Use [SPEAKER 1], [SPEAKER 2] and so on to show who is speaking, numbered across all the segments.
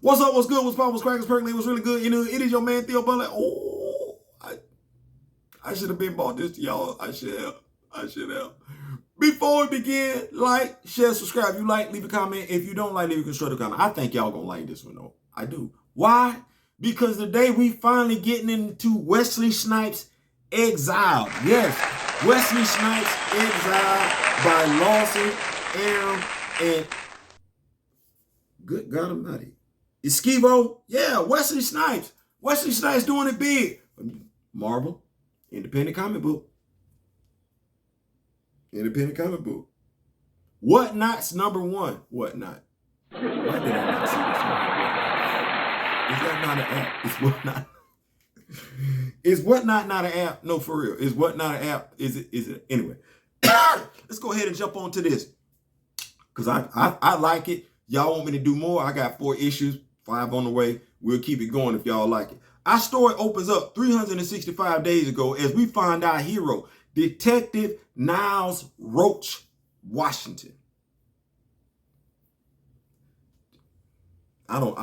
[SPEAKER 1] What's up? What's good? What's poppin'? What's crackin'? What's percolating? What's really good? You know, it is your man Theo. But like, oh, I should have been bought this to y'all. I should have. Before we begin, like, share, subscribe. If you like, leave a comment. If you don't like, leave a constructive comment. I think y'all gonna like this one though. I do. Why? Because today we finally getting into Wesley Snipes Exiled. Yes, Wesley Snipes Exiled by Lawson, Aaron, and good God Almighty. Esquivo, yeah, Wesley Snipes. Wesley Snipes doing it big. Marvel, independent comic book. Independent comic book. Whatnot's #1. Whatnot. Why did I not see this? Is that not an app? It's Whatnot. Is Whatnot not an app? No, for real. Is Whatnot an app? Is it? Anyway, let's go ahead and jump on to this. Because I like it. Y'all want me to do more? I got 4 issues, 5 on the way. We'll keep it going if y'all like it. Our story opens up 365 days ago as we find our hero, Detective Niles Roach Washington. I don't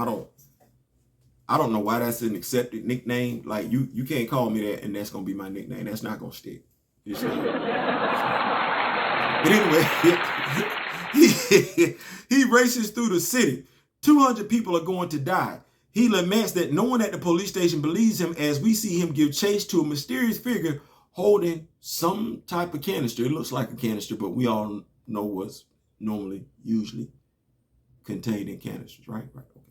[SPEAKER 1] know why that's an accepted nickname. Like you can't call me that and that's gonna be my nickname. That's not gonna stick. It's not. But anyway, he races through the city. 200 people are going to die. He laments that no one at the police station believes him as we see him give chase to a mysterious figure holding some type of canister. It looks like a canister, but we all know what's usually contained in canisters, right? Right. Okay.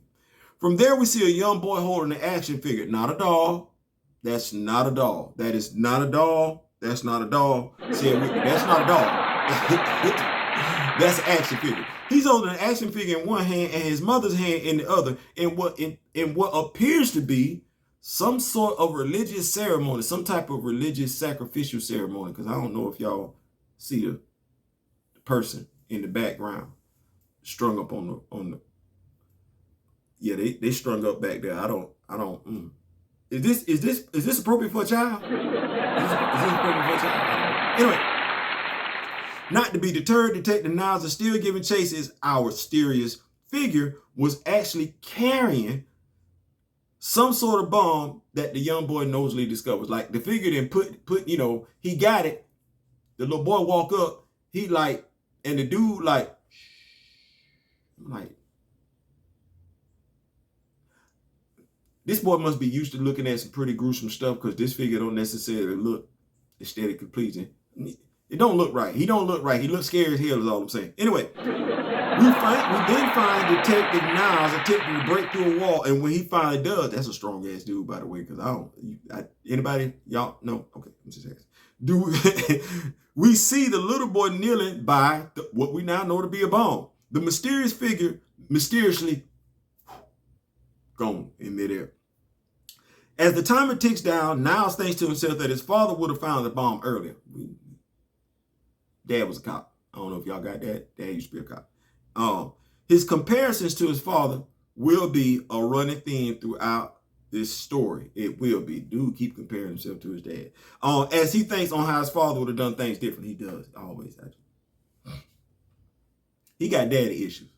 [SPEAKER 1] From there, we see a young boy holding an action figure. Not a doll. That's not a doll. That is not a doll. That's not a doll. See it with me. That's not a doll. That's an action figure. He's holding an action figure in one hand and his mother's hand in the other in what appears to be some sort of religious ceremony, some type of religious sacrificial ceremony, because I don't know if y'all see the person in the background strung up on the yeah, they strung up back there. I don't Is this appropriate for a child? Is this appropriate for a child? Anyway, not to be deterred, Detective Niles is still giving chase as our mysterious figure was actually carrying some sort of bomb that the young boy nosily discovers. Like the figure then put, he got it. The little boy walk up, he like, and the dude like, this boy must be used to looking at some pretty gruesome stuff because this figure don't necessarily look aesthetically pleasing. It don't look right. He don't look right. He looks scary as hell is all I'm saying. Anyway, we then find Detective Niles attempting to break through a wall. And when he finally does, that's a strong ass dude, by the way, because anybody, y'all know? Okay, I'm just asking. We see the little boy kneeling by what we now know to be a bomb. The mysterious figure mysteriously gone in midair. As the timer ticks down, Niles thinks to himself that his father would have found the bomb earlier. Dad was a cop. I don't know if y'all got that. Dad used to be a cop. His comparisons to his father will be a running theme throughout this story. It will be. Dude keep comparing himself to his dad. As he thinks on how his father would have done things different. He does. Always. He got daddy issues.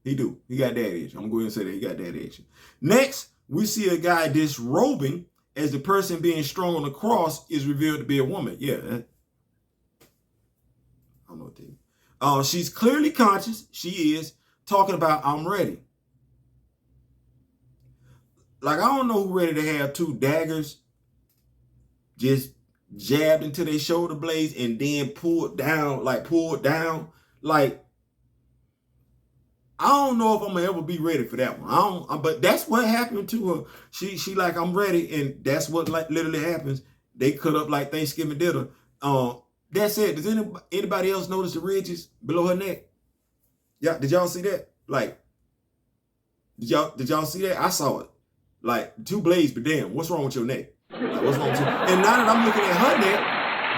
[SPEAKER 1] He do. He got daddy issues. I'm going to say that he got daddy issues. Next, we see a guy disrobing as the person being strung on the cross is revealed to be a woman. Yeah. I don't know what to tell you. She's clearly conscious. She is talking about, I'm ready. Like, I don't know who ready to have 2 daggers just jabbed into their shoulder blades and then pulled down. Like, I don't know if I'm gonna ever be ready for that one. But that's what happened to her. She like, I'm ready, and that's what like literally happens. They cut up like Thanksgiving dinner. That said, does anybody else notice the ridges below her neck? Yeah, did y'all see that? Like, did y'all see that? I saw it. Like 2 blades, but damn, what's wrong with your neck? Like, what's wrong with you? And now that I'm looking at her neck,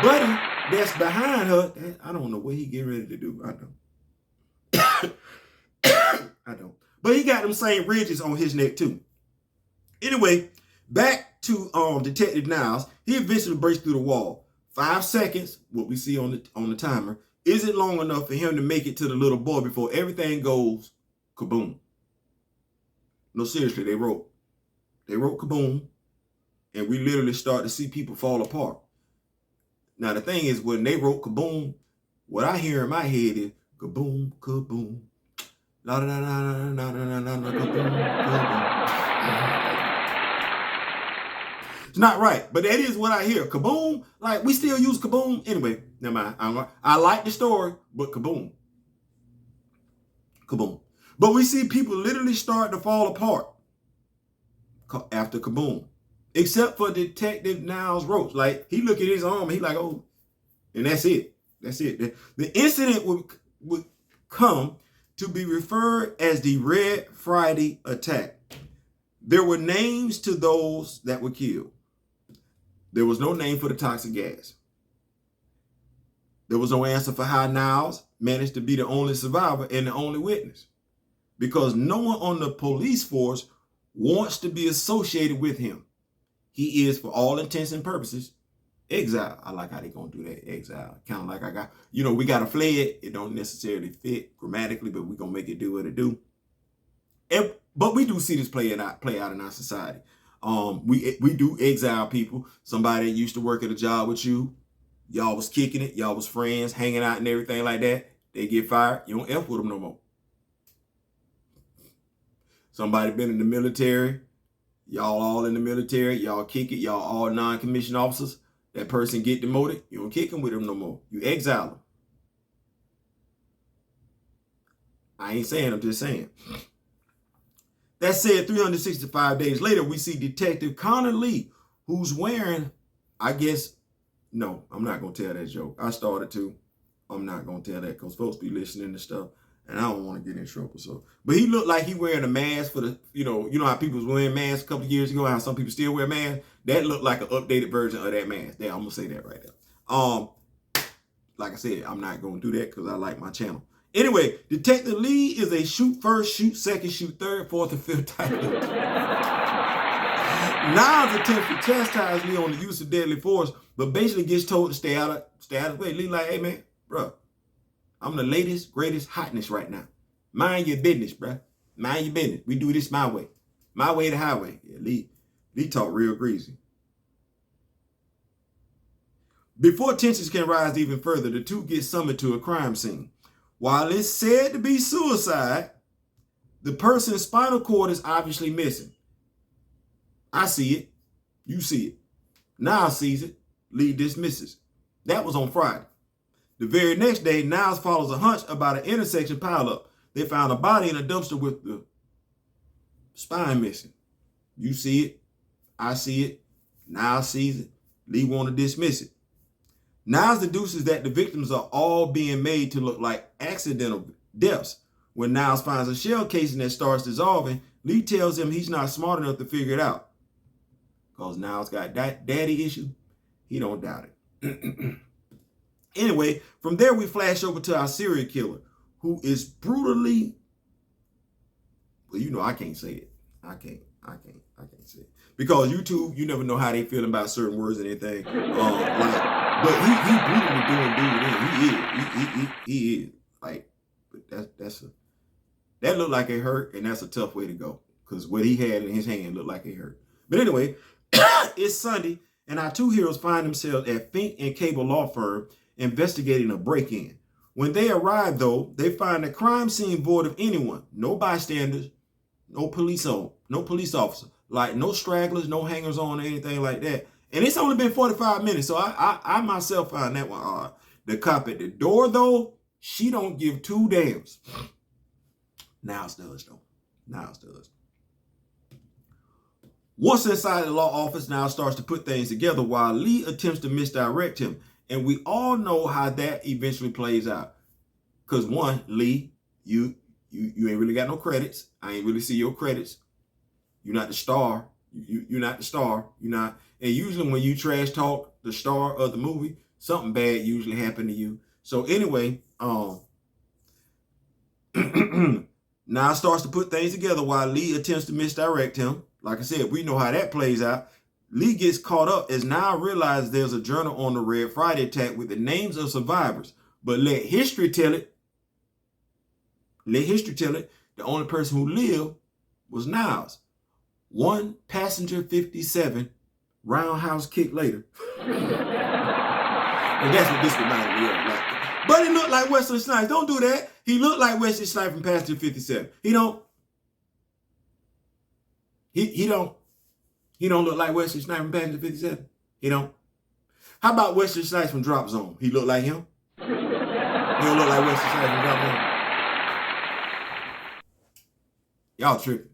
[SPEAKER 1] buddy, that's behind her. I don't know what he getting ready to do. I don't. I don't. But he got them same ridges on his neck too. Anyway, back to Detective Niles. He eventually breaks through the wall. 5 seconds, what we see on the timer, isn't long enough for him to make it to the little boy before everything goes kaboom. No, seriously, they wrote kaboom, and we literally start to see people fall apart. Now, the thing is, when they wrote kaboom, what I hear in my head is kaboom, kaboom. La da da da da da da da da kaboom, kaboom. It's not right, but that is what I hear. Kaboom, like we still use kaboom. Anyway, never mind. I like the story, but kaboom. Kaboom. But we see people literally start to fall apart after kaboom. Except for Detective Niles Roach. Like, he look at his arm and he like, oh, and that's it. That's it. The incident would come to be referred as the Red Friday attack. There were names to those that were killed. There was no name for the toxic gas. There was no answer for how Niles managed to be the only survivor and the only witness. Because no one on the police force wants to be associated with him. He is, for all intents and purposes, exiled. I like how they gonna do that, exile. Kind of like we got a flag. It don't necessarily fit grammatically, but we gonna make it do what it do. But we do see this play out in our society. We do exile people. Somebody used to work at a job with you. Y'all was kicking it. Y'all was friends, hanging out and everything like that. They get fired. You don't F with them no more. Somebody been in the military. Y'all all in the military. Y'all kick it. Y'all all non-commissioned officers. That person get demoted. You don't kick them with them no more. You exile them. I ain't saying, I'm just saying. That said, 365 days later, we see Detective Connor Lee, who's wearing, no, I'm not going to tell that joke. I started to. I'm not going to tell that because folks be listening to stuff, and I don't want to get in trouble. But he looked like he wearing a mask for the, you know how people was wearing masks a couple of years ago, how some people still wear masks? That looked like an updated version of that mask. Yeah, I'm going to say that right there. Like I said, I'm not going to do that because I like my channel. Anyway, Detective Lee is a shoot first, shoot second, shoot third, fourth, and fifth type. Niles attempts to chastise Lee on the use of deadly force, but basically gets told to stay out of the way. Lee like, hey man, bro, I'm the latest, greatest hotness right now. Mind your business, bro. Mind your business. We do this my way. My way the highway. Yeah, Lee talk real greasy. Before tensions can rise even further, the two get summoned to a crime scene. While it's said to be suicide, the person's spinal cord is obviously missing. I see it. You see it. Niles sees it. Lee dismisses. That was on Friday. The very next day, Niles follows a hunch about an intersection pileup. They found a body in a dumpster with the spine missing. You see it. I see it. Niles sees it. Lee want to dismiss it. Niles deduces that the victims are all being made to look like accidental deaths. When Niles finds a shell casing that starts dissolving, Lee tells him he's not smart enough to figure it out. Because Niles got daddy issue, he don't doubt it. Anyway, from there we flash over to our serial killer, who is brutally, well, I can't say it. I can't say it. Because YouTube, you never know how they feel about certain words and anything. But he brutally doing dude. He is. Like, but that looked like it hurt, and that's a tough way to go. Because what he had in his hand looked like it hurt. But anyway, it's Sunday, and our two heroes find themselves at Fink and Cable Law Firm investigating a break-in. When they arrive, though, they find the crime scene void of anyone. No bystanders, no police officer. Like, no stragglers, no hangers-on, or anything like that. And it's only been 45 minutes, so I myself found that one odd. The cop at the door, though, she don't give two damns. Niles does, though. Niles does. Once inside the law office, Niles starts to put things together while Lee attempts to misdirect him. And we all know how that eventually plays out. Because one, Lee, you ain't really got no credits. I ain't really see your credits. You're not the star. You're not the star. You're not. And usually when you trash talk the star of the movie, something bad usually happened to you. So anyway, Niles starts to put things together while Lee attempts to misdirect him. Like I said, we know how that plays out. Lee gets caught up as Niles realizes there's a journal on the Red Friday attack with the names of survivors. But let history tell it. The only person who lived was Niles. One passenger 57, roundhouse kick later. And that's what this reminded me of. Like, but he looked like Wesley Snipes. Don't do that. He looked like Wesley Snipes from Passenger 57. He don't look like Wesley Snipes from Passenger 57. He don't. How about Wesley Snipes from Drop Zone? He look like him? He don't look like Wesley Snipes from Drop Zone. Y'all tripping.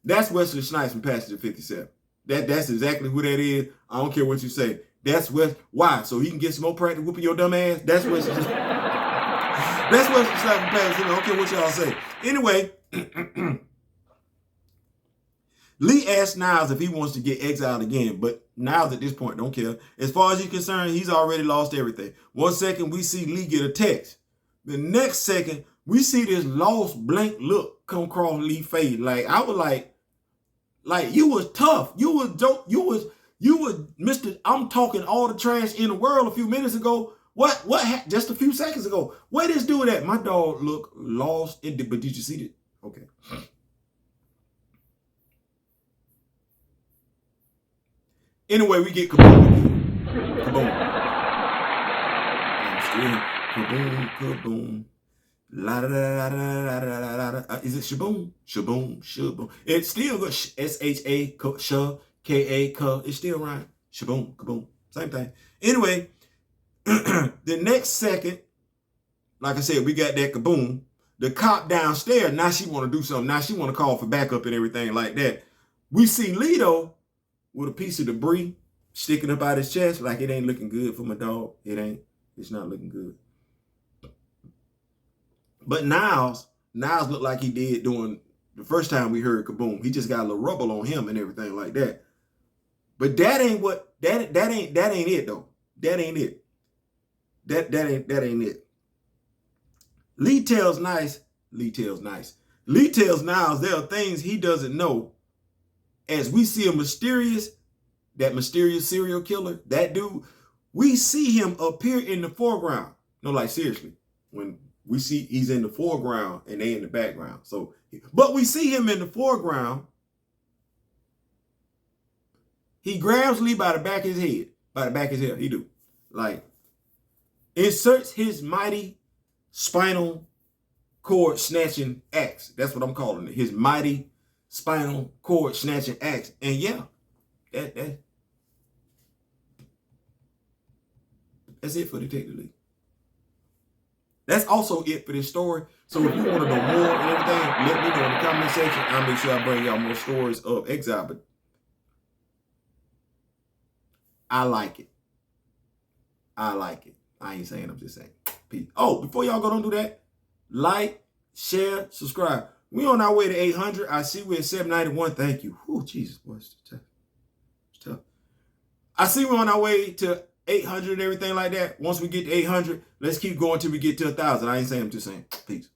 [SPEAKER 1] That's Wesley Snipes from Passenger 57. That's exactly who that is. I don't care what you say. That's why? So he can get some more practice whooping your dumb ass? That's Wesley Snipes. That's Wesley Snipes from Passenger. I don't care what y'all say. Anyway, Lee asked Niles if he wants to get exiled again, but Niles at this point don't care. As far as he's concerned, he's already lost everything. 1 second, we see Lee get a text. The next second, we see this lost blank look come across Lee's face. Like, I was like you was tough. You was Mr. I'm talking all the trash in the world a few minutes ago. What just a few seconds ago? Where this dude at? My dog looked lost. But did you see it? Okay. Anyway, we get kaboom. Kaboom. I'm still kaboom, kaboom. La da da da da da da da. Is it shaboom? Shaboom, shaboom. It's still good. S-H-A, K-A, K. It's still right. Shaboom, kaboom. Same thing. Anyway, the next second, like I said, we got that kaboom. The cop downstairs, now she want to do something. Now she want to call for backup and everything like that. We see Lito with a piece of debris sticking up out his chest, like it ain't looking good for my dog. It ain't. It's not looking good. But Niles looked like he did during the first time we heard kaboom. He just got a little rubble on him and everything like that. But that ain't it though. That ain't it. That ain't it. Lee tells Niles there are things he doesn't know. As we see that mysterious serial killer, that dude, we see him appear in the foreground. No, like seriously, when we see he's in the foreground and they in the background. So, but we see him in the foreground. He grabs Lee by the back of his head. By the back of his head, he do. Like, inserts his mighty spinal cord snatching axe. That's what I'm calling it. His mighty spinal cord snatching axe. And yeah, that's it for Detective Lee. That's also it for this story. So if you want to know more and everything, let me know in the comment section. I'll make sure I bring y'all more stories of Exiled. But I like it. I ain't saying, I'm just saying. Peace. Oh, before y'all go, don't do that. Like, share, subscribe. We on our way to 800. I see we're at 791. Thank you. Oh, Jesus, boy, it's tough. It's tough. I see we're on our way to 800 and everything like that. Once we get to 800, let's keep going till we get to 1,000. I ain't saying, I'm just saying. Peace.